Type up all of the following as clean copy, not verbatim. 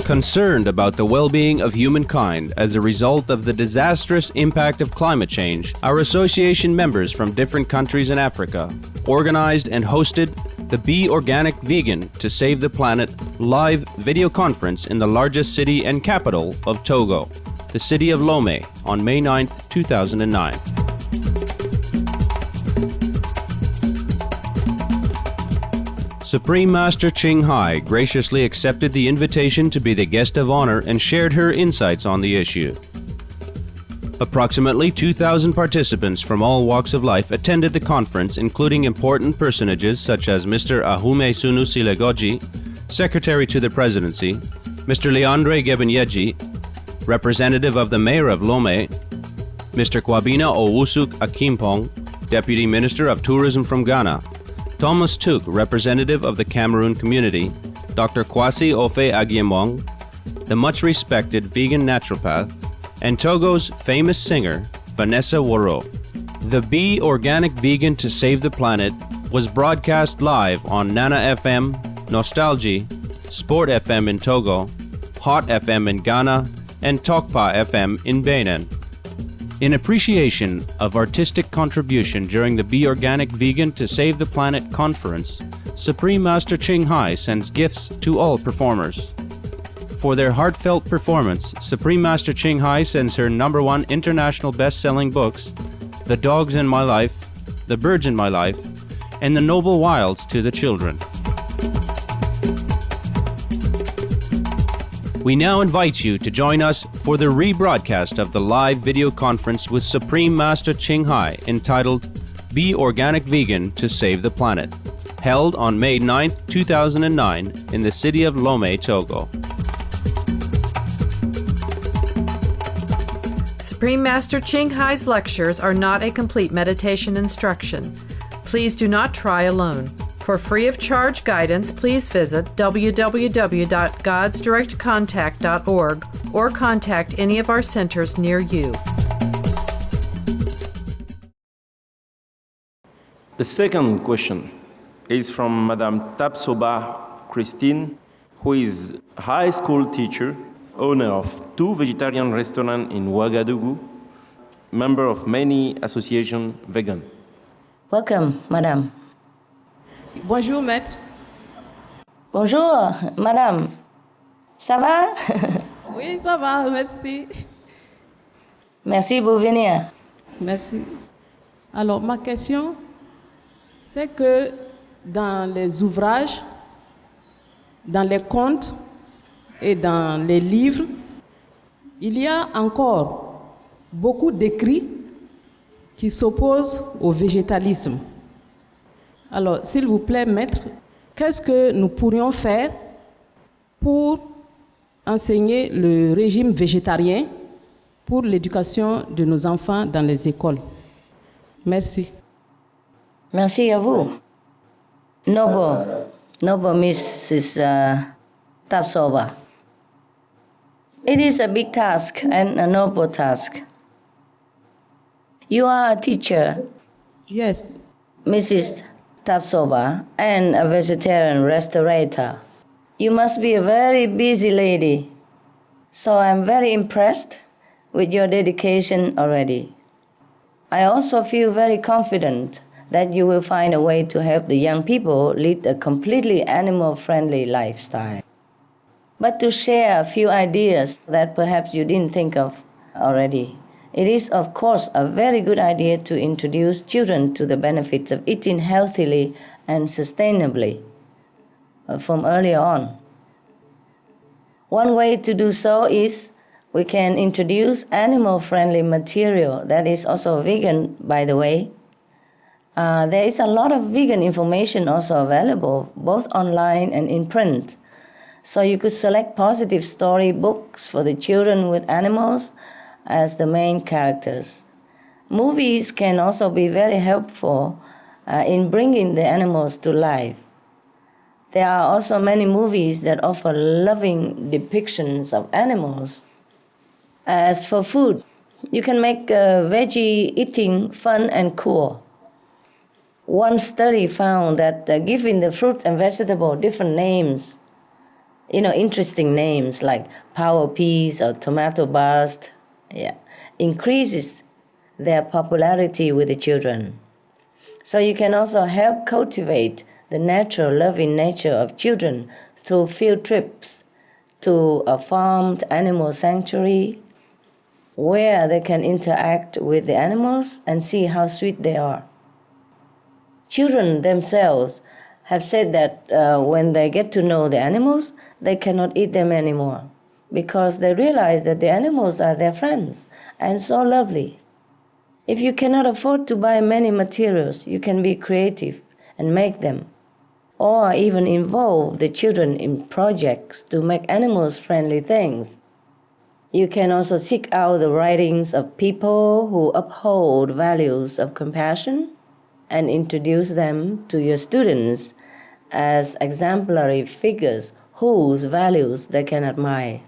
Concerned about the well-being of humankind as a result of the disastrous impact of climate change, our association members from different countries in Africa organized and hosted the Be Organic Vegan to Save the Planet live video conference in the largest city and capital of Togo, the city of Lomé, on May 9, 2009. Supreme Master Ching graciously accepted the invitation to be the guest of honor and shared her insights on the issue. Approximately 2,000 participants from all walks of life attended the conference, including important personages such as Mr. Ahume Silegoji, Secretary to the Presidency, Mr. Leandre Gebenyeji, representative of the Mayor of Lomé, Mr. Kwabena Owusuk Akimpong, Deputy Minister of Tourism from Ghana, Thomas Tuk, representative of the Cameroon community, Dr. Kwasi Ofe Agyemong, the much-respected vegan naturopath, and Togo's famous singer, Vanessa Woro. The Be Organic Vegan to Save the Planet was broadcast live on Nana FM, Nostalgie, Sport FM in Togo, Hot FM in Ghana, and Tokpa FM in Benin. In appreciation of artistic contribution during the Be Organic Vegan to Save the Planet conference, Supreme Master Ching sends gifts to all performers. For their heartfelt performance, Supreme Master Ching sends her #1 international best-selling books, The Dogs in My Life, The Birds in My Life, and The Noble Wilds to the children. We now invite you to join us for the rebroadcast of the live video conference with Supreme Master Ching entitled Be Organic Vegan to Save the Planet, held on May 9, 2009 in the city of Lomé, Togo. Supreme Master Ching lectures are not a complete meditation instruction. Please do not try alone. For free of charge guidance, please visit www.godsdirectcontact.org or contact any of our centers near you. The second question is from Madame Tapsoba Christine, who is a high school teacher, owner of 2 vegetarian restaurants in Ouagadougou, member of many associations vegan. Welcome, Madame. Bonjour, maître. Bonjour, Madame. Ça va? Oui, ça va, merci. Merci pour venir. Merci. Alors, ma question, c'est que dans les ouvrages, dans les contes et dans les livres, il y a encore beaucoup d'écrits qui s'opposent au végétalisme. Alors, s'il vous plaît, maître, qu'est-ce que nous pourrions faire pour enseigner le régime végétarien pour l'éducation de nos enfants dans les écoles? Merci. Merci à vous. Noble Mrs. Tapsoba. It is a big task and a noble task. You are a teacher. Yes. Mrs. Tapsoba, and a vegetarian restaurateur. You must be a very busy lady. So I'm very impressed with your dedication already. I also feel very confident that you will find a way to help the young people lead a completely animal-friendly lifestyle. But to share a few ideas that perhaps you didn't think of already, it is, of course, a very good idea to introduce children to the benefits of eating healthily and sustainably from earlier on. One way to do so is we can introduce animal-friendly material that is also vegan, by the way. There is a lot of vegan information also available, both online and in print. So you could select positive story books for the children with animals as the main characters. Movies can also be very helpful in bringing the animals to life. There are also many movies that offer loving depictions of animals. As for food, you can make veggie eating fun and cool. One study found that giving the fruits and vegetables different names interesting names like power peas or tomato burst, increases their popularity with the children. So you can also help cultivate the natural loving nature of children through field trips to a farmed animal sanctuary where they can interact with the animals and see how sweet they are. Children themselves have said that when they get to know the animals, they cannot eat them anymore because they realize that the animals are their friends and so lovely. If you cannot afford to buy many materials, you can be creative and make them, or even involve the children in projects to make animals-friendly things. You can also seek out the writings of people who uphold values of compassion and introduce them to your students as exemplary figures whose values they can admire.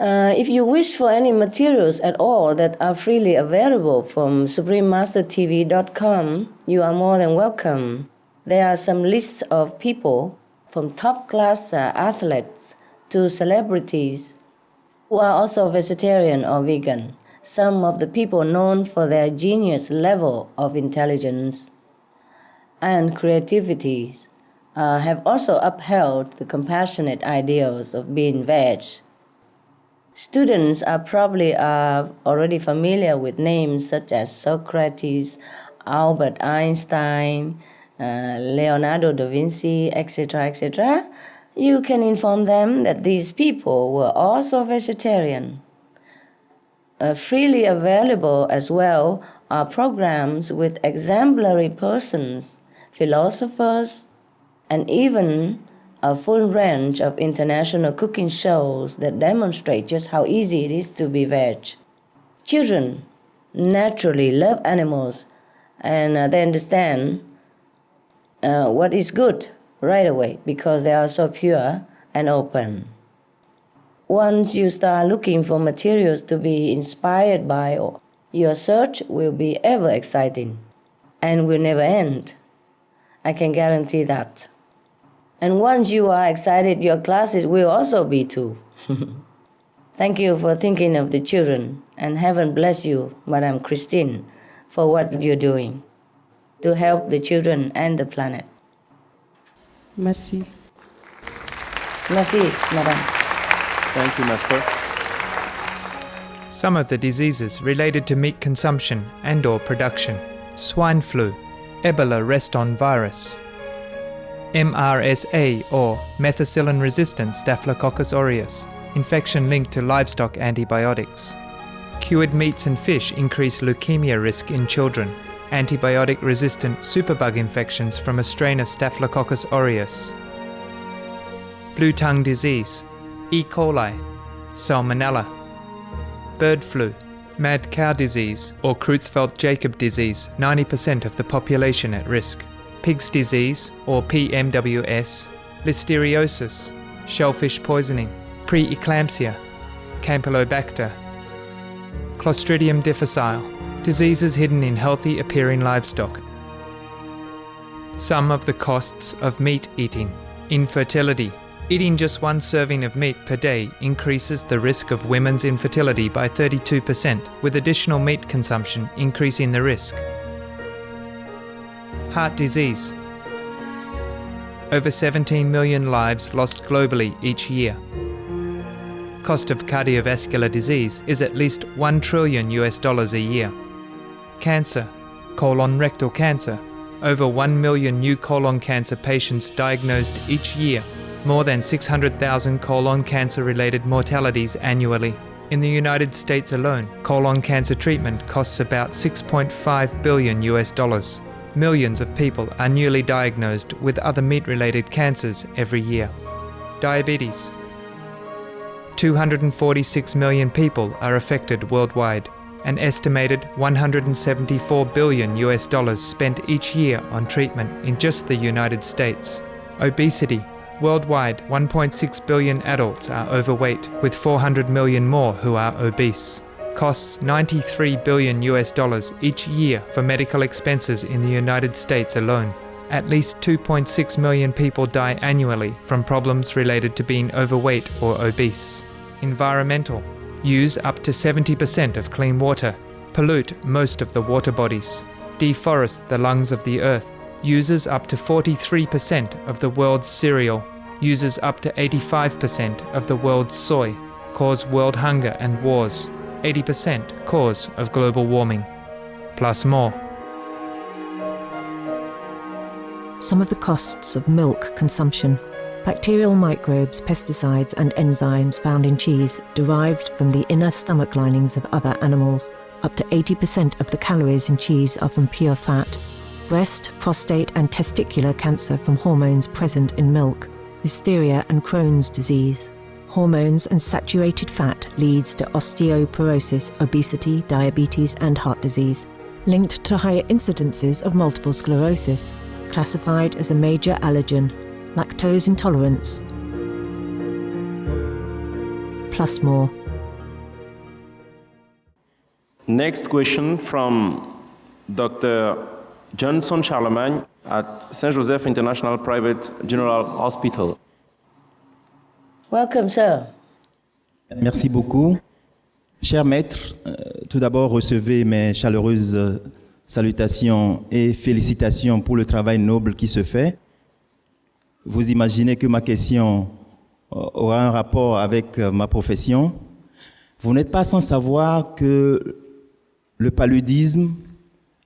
If you wish for any materials at all that are freely available from suprememastertv.com, you are more than welcome. There are some lists of people from top-class athletes to celebrities who are also vegetarian or vegan. Some of the people known for their genius level of intelligence and creativity have also upheld the compassionate ideals of being veg. Students are probably already familiar with names such as Socrates, Albert Einstein, Leonardo da Vinci, etc., etc. You can inform them that these people were also vegetarian. Freely available as well are programs with exemplary persons, philosophers, and even a full range of international cooking shows that demonstrate just how easy it is to be veg. Children naturally love animals and they understand what is good right away because they are so pure and open. Once you start looking for materials to be inspired by, your search will be ever exciting and will never end. I can guarantee that. And once you are excited, your classes will also be too. Thank you for thinking of the children, and heaven bless you, Madame Christine, for what you're doing to help the children and the planet. Merci. Merci, Madame. Thank you, Master. Some of the diseases related to meat consumption and/or production: swine flu, Ebola reston virus, MRSA or methicillin-resistant Staphylococcus aureus, infection linked to livestock antibiotics. Cured meats and fish increase leukemia risk in children. Antibiotic-resistant superbug infections from a strain of Staphylococcus aureus. Blue tongue disease, E. coli, Salmonella. Bird flu, mad cow disease or Creutzfeldt-Jakob disease, 90% of the population at risk. Pig's disease or PMWS, listeriosis, shellfish poisoning, preeclampsia, Campylobacter. Clostridium difficile, diseases hidden in healthy appearing livestock. Some of the costs of meat eating. Infertility. Eating just one serving of meat per day increases the risk of women's infertility by 32%, with additional meat consumption increasing the risk. Heart disease. Over 17 million lives lost globally each year. Cost of cardiovascular disease is at least $1 trillion a year. Cancer, colon rectal cancer. Over 1 million new colon cancer patients diagnosed each year. More than 600,000 colon cancer-related mortalities annually. In the United States alone, colon cancer treatment costs about $6.5 billion. Millions of people are newly diagnosed with other meat-related cancers every year. Diabetes. 246 million people are affected worldwide. An estimated $174 billion spent each year on treatment in just the United States. Obesity. Worldwide, 1.6 billion adults are overweight, with 400 million more who are obese. Costs $93 billion each year for medical expenses in the United States alone. At least 2.6 million people die annually from problems related to being overweight or obese. Environmental. Use up to 70% of clean water. Pollute most of the water bodies. Deforest the lungs of the earth. Uses up to 43% of the world's cereal. Uses up to 85% of the world's soy. Cause world hunger and wars. 80% cause of global warming. Plus more. Some of the costs of milk consumption. Bacterial microbes, pesticides and enzymes found in cheese derived from the inner stomach linings of other animals. Up to 80% of the calories in cheese are from pure fat. Breast, prostate and testicular cancer from hormones present in milk. Listeria and Crohn's disease. Hormones and saturated fat leads to osteoporosis, obesity, diabetes and heart disease. Linked to higher incidences of multiple sclerosis. Classified as a major allergen, lactose intolerance, plus more. Next question from Dr. Johnson Charlemagne at Saint Joseph International Private General Hospital. Welcome, sir. Merci beaucoup. Cher maître, tout d'abord, recevez mes chaleureuses salutations et félicitations pour le travail noble qui se fait. Vous imaginez que ma question aura un rapport avec ma profession. Vous n'êtes pas sans savoir que le paludisme,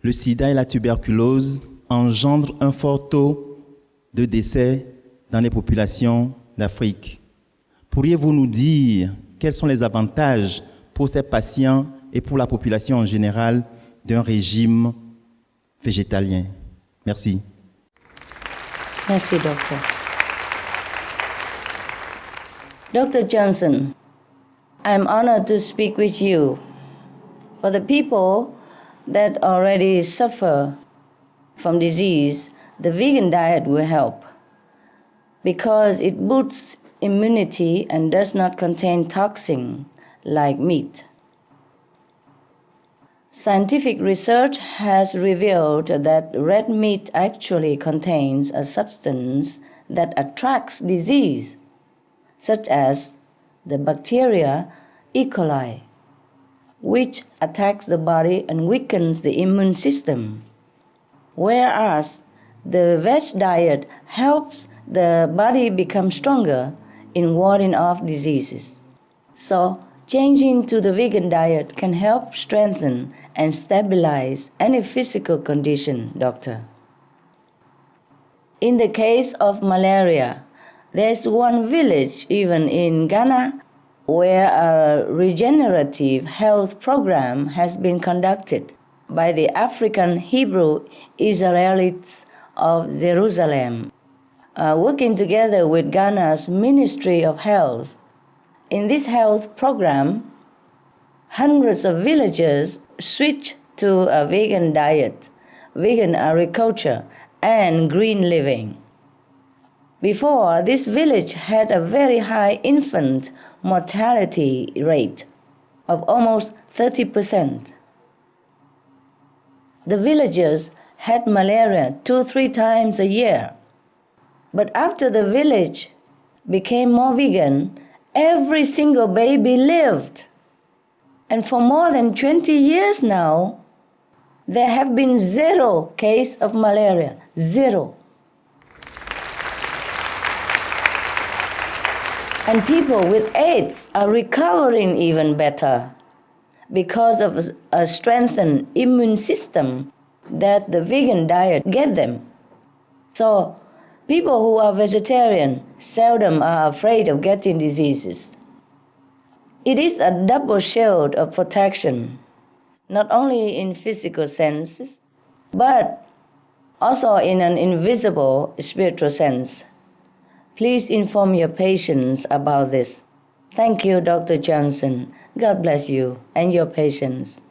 le sida et la tuberculose engendrent un fort taux de décès dans les populations d'Afrique. Pourriez-vous nous dire quels sont les avantages pour ces patients et pour la population en général d'un régime végétalien? Merci. Merci, Doctor. Dr. Johnson, I'm honored to speak with you. For the people that already suffer from disease, the vegan diet will help because it boosts immunity and does not contain toxins like meat. Scientific research has revealed that red meat actually contains a substance that attracts disease, such as the bacteria E. coli, which attacks the body and weakens the immune system. Whereas the veg diet helps the body become stronger in warding off diseases. So, changing to the vegan diet can help strengthen and stabilize any physical condition, doctor. In the case of malaria, there's one village, even in Ghana, where a regenerative health program has been conducted by the African Hebrew Israelites of Jerusalem, working together with Ghana's Ministry of Health. In this health program, hundreds of villagers switched to a vegan diet, vegan agriculture, and green living. Before, this village had a very high infant mortality rate of almost 30%. The villagers had malaria 2-3 times a year. But after the village became more vegan, every single baby lived. And for more than 20 years now, there have been 0 case of malaria, 0. And people with AIDS are recovering even better because of a strengthened immune system that the vegan diet gave them. So, people who are vegetarian seldom are afraid of getting diseases. It is a double shield of protection, not only in physical senses, but also in an invisible spiritual sense. Please inform your patients about this. Thank you, Dr. Johnson. God bless you and your patients.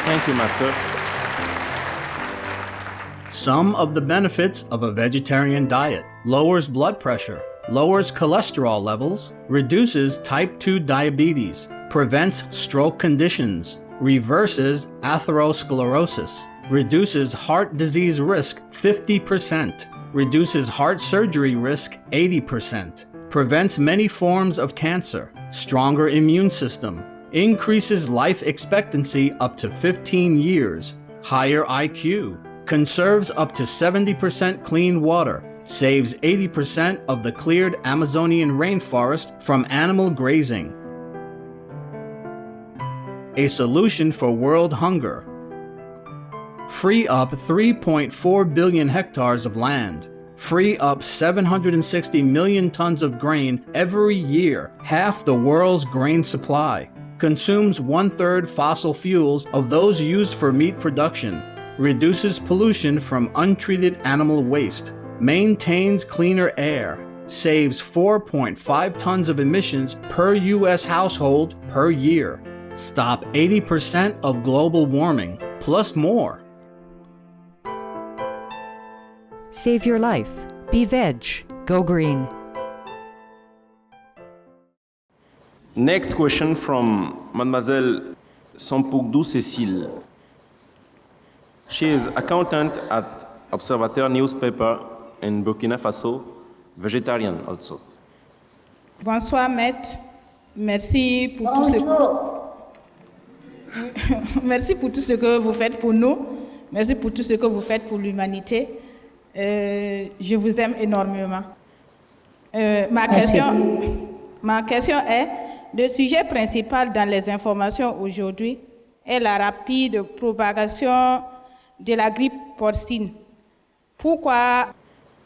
Thank you, Master. Some of the benefits of a vegetarian diet: lowers blood pressure, lowers cholesterol levels, reduces type 2 diabetes, prevents stroke conditions, reverses atherosclerosis, reduces heart disease risk 50%, reduces heart surgery risk 80%, prevents many forms of cancer, stronger immune system, increases life expectancy up to 15 years, higher IQ, conserves up to 70% clean water, saves 80% of the cleared Amazonian rainforest from animal grazing. A solution for world hunger. Free up 3.4 billion hectares of land. Free up 760 million tons of grain every year, half the world's grain supply. Consumes 1/3 fossil fuels of those used for meat production. Reduces pollution from untreated animal waste. Maintains cleaner air. Saves 4.5 tons of emissions per U.S. household per year. Stop 80% of global warming, plus more. Save your life. Be veg. Go green. Next question from Mademoiselle Sampugdou Cécile. She is accountant at Observateur newspaper in Burkina Faso, vegetarian also. Bonsoir, maître. Merci pour tout ce Merci pour tout ce que vous faites pour nous. Merci pour tout ce que vous faites pour l'humanité. Je vous aime énormément. Ma question est, le sujet principal dans les informations aujourd'hui est la rapide propagation de la grippe porcine. Pourquoi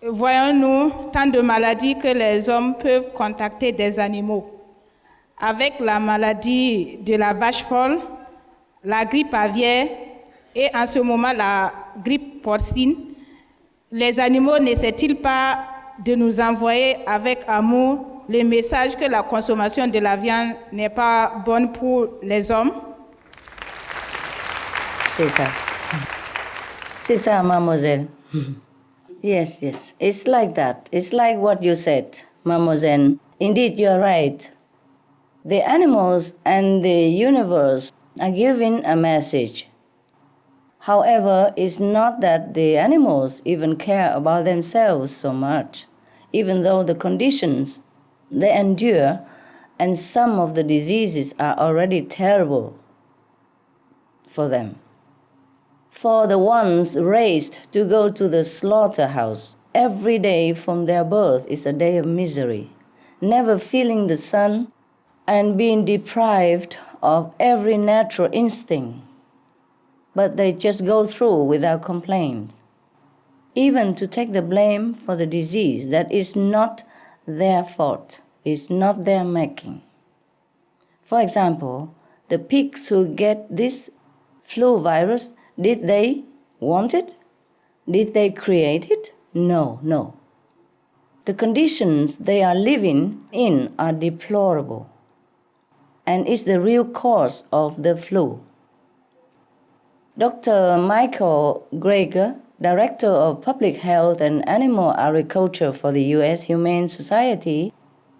voyons-nous tant de maladies que les hommes peuvent contacter des animaux? Avec la maladie de la vache folle, la grippe aviaire et en ce moment la grippe porcine, les animaux n'essaient-ils pas de nous envoyer avec amour le message que la consommation de la viande n'est pas bonne pour les hommes? C'est ça. C'est ça, mademoiselle. Yes, yes. It's like that. It's like what you said, mademoiselle. Indeed, you're right. The animals and the universe are giving a message. However, it's not that the animals even care about themselves so much, even though the conditions they endure and some of the diseases are already terrible for them. For the ones raised to go to the slaughterhouse, every day from their birth is a day of misery, never feeling the sun and being deprived of every natural instinct. But they just go through without complaint. Even to take the blame for the disease that is not their fault, is not their making. For example, the pigs who get this flu virus, did they want it? Did they create it? No, no. The conditions they are living in are deplorable and is the real cause of the flu. Dr. Michael Greger, Director of Public Health and Animal Agriculture for the U.S. Humane Society,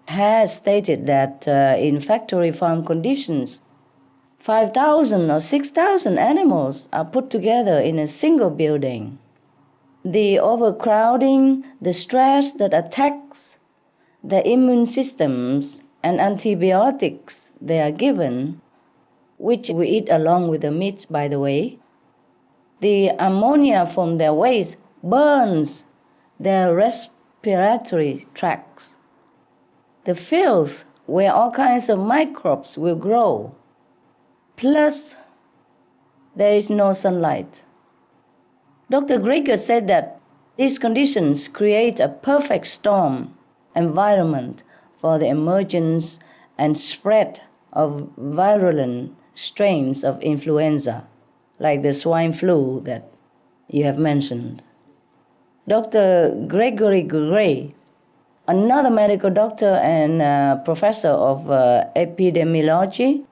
has stated that in factory farm conditions, 5,000 or 6,000 animals are put together in a single building. The overcrowding, the stress that attacks the immune systems and antibiotics they are given, which we eat along with the meat, by the way, the ammonia from their waste burns their respiratory tracts. The fields where all kinds of microbes will grow. Plus, there is no sunlight. Dr. Greger said that these conditions create a perfect storm environment for the emergence and spread of virulent strains of influenza, like the swine flu that you have mentioned. Dr. Gregory Gray, another medical doctor and professor of epidemiology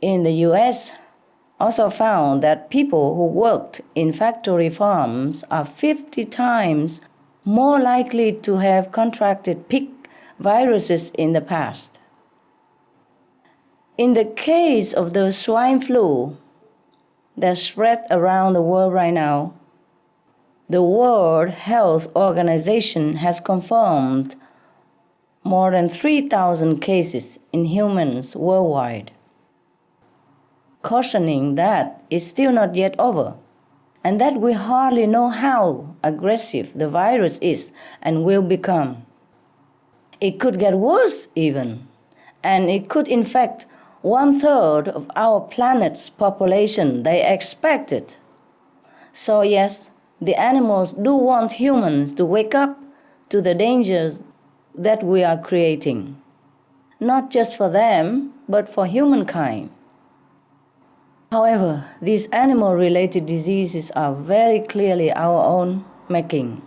in the U.S., also found that people who worked in factory farms are 50 times more likely to have contracted pig viruses in the past. In the case of the swine flu, that spread around the world right now. The World Health Organization has confirmed more than 3,000 cases in humans worldwide, cautioning that it's still not yet over, and that we hardly know how aggressive the virus is and will become. It could get worse even, and it could infect 1/3 of our planet's population, they expected. So yes, the animals do want humans to wake up to the dangers that we are creating, not just for them, but for humankind. However, these animal-related diseases are very clearly our own making.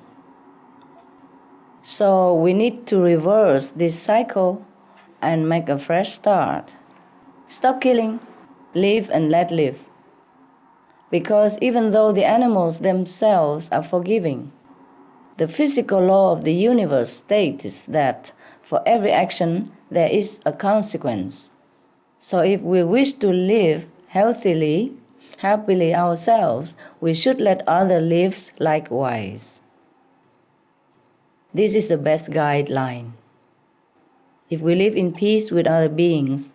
So we need to reverse this cycle and make a fresh start. Stop killing, live and let live. Because even though the animals themselves are forgiving, the physical law of the universe states that for every action there is a consequence. So if we wish to live happily ourselves, we should let others live likewise. This is the best guideline. If we live in peace with other beings,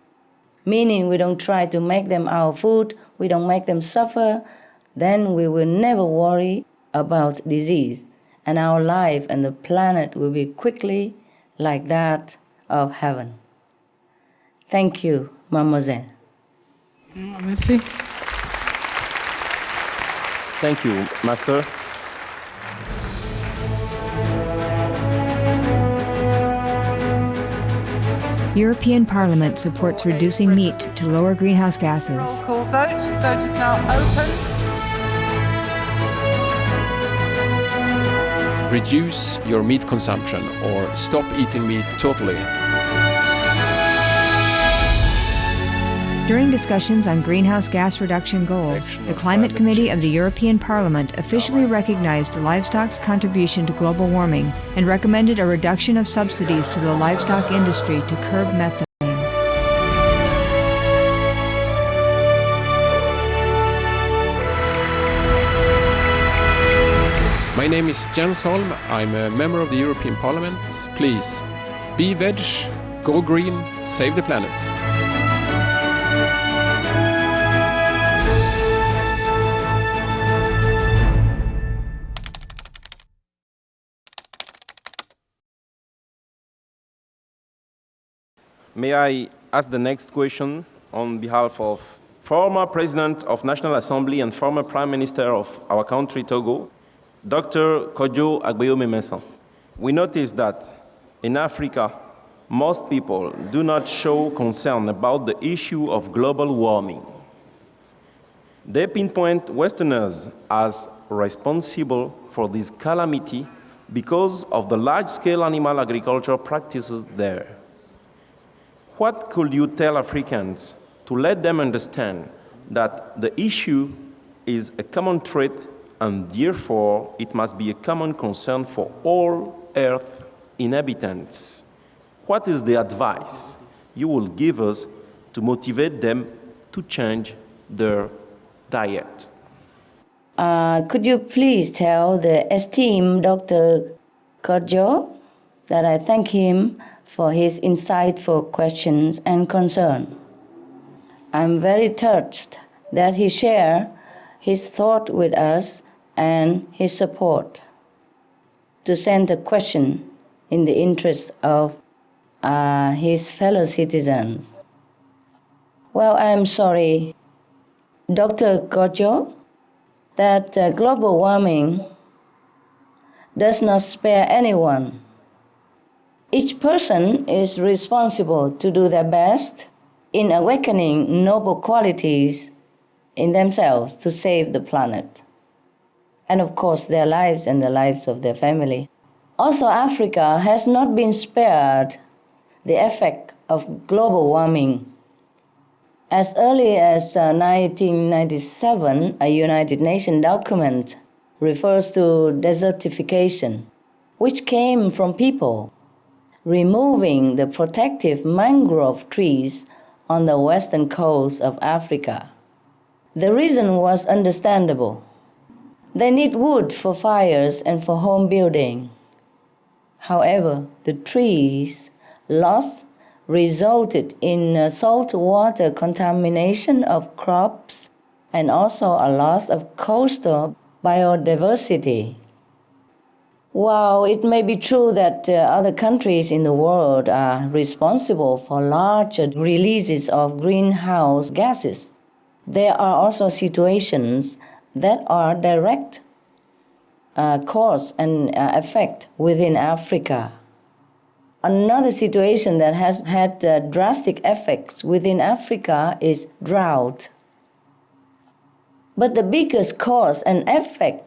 meaning we don't try to make them our food, we don't make them suffer, then we will never worry about disease, and our life and the planet will be quickly like that of heaven. Thank you, mademoiselle. Merci. Thank you, Master. European Parliament supports reducing meat to lower greenhouse gases. Roll call vote. Vote is now open. Reduce your meat consumption or stop eating meat totally. During discussions on greenhouse gas reduction goals, the Climate Committee of the European Parliament officially recognized livestock's contribution to global warming and recommended a reduction of subsidies to the livestock industry to curb methane. My name is Jens Holm. I'm a member of the European Parliament. Please, be veg, go green, save the planet. May I ask the next question on behalf of former President of National Assembly and former Prime Minister of our country, Togo, Dr. Kodjo Agbeyomemesan. We notice that in Africa, most people do not show concern about the issue of global warming. They pinpoint Westerners as responsible for this calamity because of the large-scale animal agriculture practices there. What could you tell Africans to let them understand that the issue is a common threat and therefore it must be a common concern for all Earth inhabitants? What is the advice you will give us to motivate them to change their diet? Could you please tell the esteemed Dr. Kodjo that I thank him for his insightful questions and concern. I'm very touched that he shared his thought with us and his support to send a question in the interest of his fellow citizens. Well, I'm sorry, Dr. Kodjo, that global warming does not spare anyone. Each person is responsible to do their best in awakening noble qualities in themselves to save the planet, and of course their lives and the lives of their family. Also, Africa has not been spared the effect of global warming. As early as 1997, a United Nations document refers to desertification, which came from people removing the protective mangrove trees on the western coast of Africa. The reason was understandable. They need wood for fires and for home building. However, the trees loss resulted in saltwater contamination of crops and also a loss of coastal biodiversity. While it may be true that other countries in the world are responsible for larger releases of greenhouse gases, there are also situations that are direct cause and effect within Africa. Another situation that has had drastic effects within Africa is drought. But the biggest cause and effect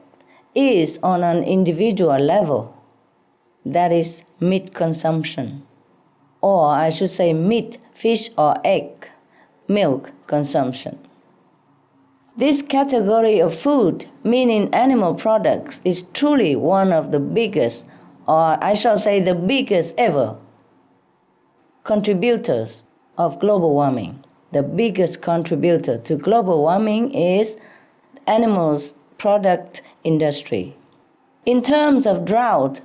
is on an individual level. That is meat consumption. Or I should say meat, fish or egg, milk consumption. This category of food, meaning animal products, is truly one of the biggest, or I shall say the biggest ever, contributors of global warming. The biggest contributor to global warming is animals product industry. In terms of drought,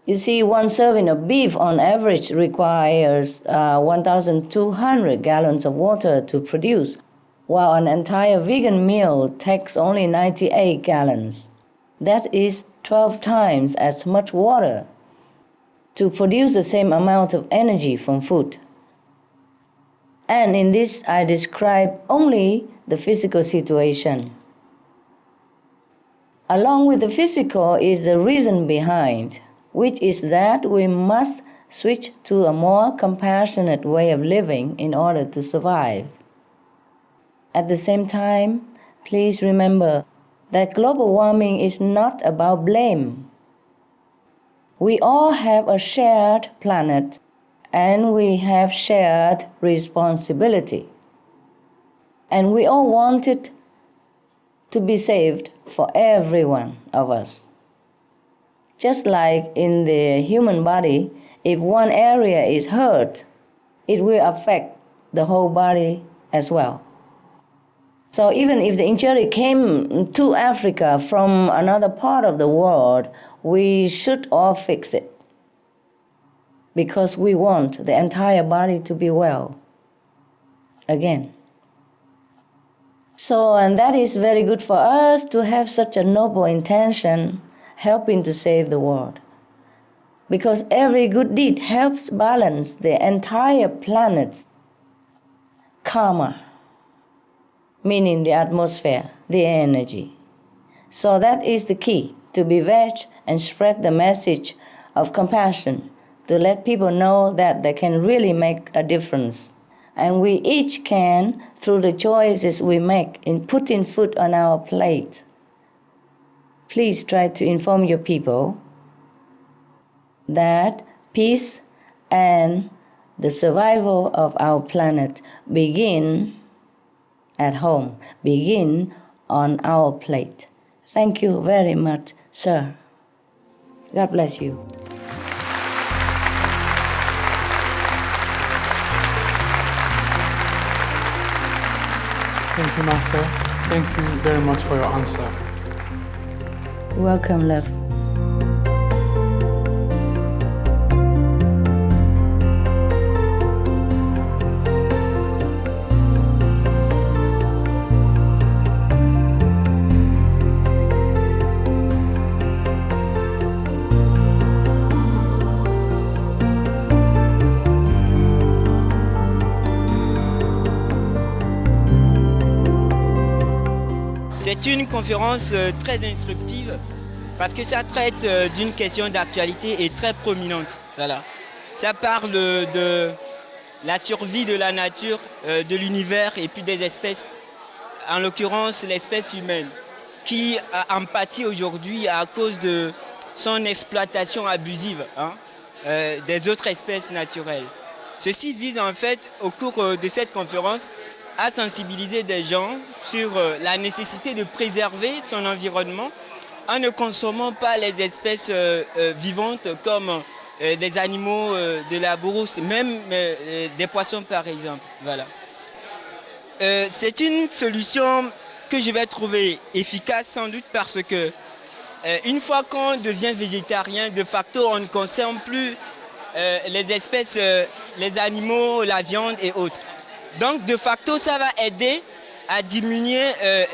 you see, one serving of beef on average requires 1,200 gallons of water to produce, while an entire vegan meal takes only 98 gallons. That is 12 times as much water to produce the same amount of energy from food. And in this, I describe only the physical situation. Along with the physical is the reason behind, which is that we must switch to a more compassionate way of living in order to survive. At the same time, please remember that global warming is not about blame. We all have a shared planet and we have shared responsibility. And we all want it to be saved for every one of us. Just like in the human body, if one area is hurt, it will affect the whole body as well. So even if the injury came to Africa from another part of the world, we should all fix it because we want the entire body to be well again. So, and that is very good for us to have such a noble intention helping to save the world. Because every good deed helps balance the entire planet's karma, meaning the atmosphere, the energy. So that is the key, to be veg and spread the message of compassion, to let people know that they can really make a difference. And we each can, through the choices we make in putting food on our plate. Please try to inform your people that peace and the survival of our planet begin at home, begin on our plate. Thank you very much, sir. God bless you. Thank you, Master. Thank you very much for your answer. Welcome, love. C'est une conférence très instructive parce que ça traite d'une question d'actualité et très prominente. Voilà. Ça parle de la survie de la nature, de l'univers et puis des espèces, en l'occurrence l'espèce humaine, qui en pâtit aujourd'hui à cause de son exploitation abusive des autres espèces naturelles. Ceci vise en fait, au cours de cette conférence, à sensibiliser des gens sur la nécessité de préserver son environnement en ne consommant pas les espèces vivantes comme des animaux de la brousse, même des poissons par exemple. Voilà. C'est une solution que je vais trouver efficace sans doute parce que une fois qu'on devient végétarien, de facto, on ne consomme plus les espèces, les animaux, la viande et autres. Donc, de facto, ça va aider à diminuer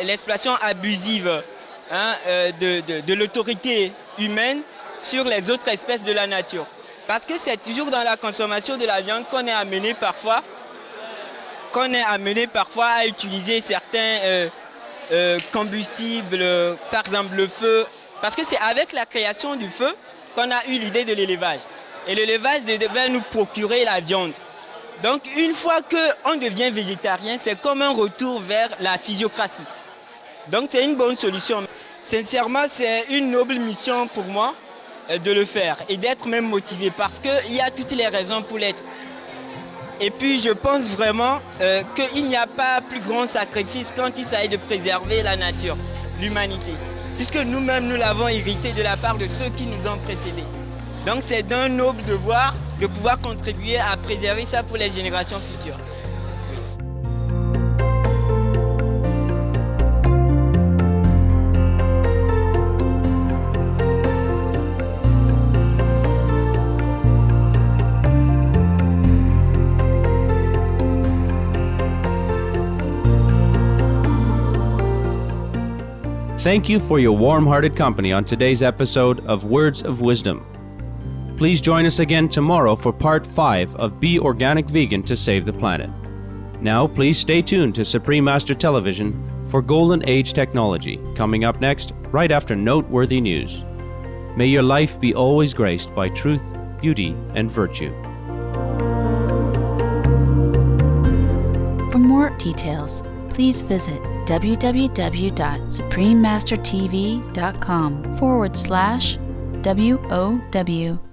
l'exploitation abusive de l'autorité humaine sur les autres espèces de la nature. Parce que c'est toujours dans la consommation de la viande qu'on est amené parfois à utiliser certains combustibles, par exemple le feu. Parce que c'est avec la création du feu qu'on a eu l'idée de l'élevage. Et l'élevage devait nous procurer la viande. Donc une fois qu'on devient végétarien, c'est comme un retour vers la physiocratie. Donc c'est une bonne solution. Sincèrement, c'est une noble mission pour moi de le faire et d'être même motivé parce qu'il y a toutes les raisons pour l'être. Et puis je pense vraiment qu'il n'y a pas plus grand sacrifice quand il s'agit de préserver la nature, l'humanité. Puisque nous-mêmes, nous l'avons hérité de la part de ceux qui nous ont précédés. Donc c'est d'un noble devoir de pouvoir contribuer à préserver ça pour les générations futures. Thank you for your warm-hearted company on today's episode of Words of Wisdom. Please join us again tomorrow for part 5 of Be Organic Vegan to Save the Planet. Now, please stay tuned to Supreme Master Television for Golden Age Technology, coming up next, right after noteworthy news. May your life be always graced by truth, beauty, and virtue. For more details, please visit www.suprememastertv.com/WOW.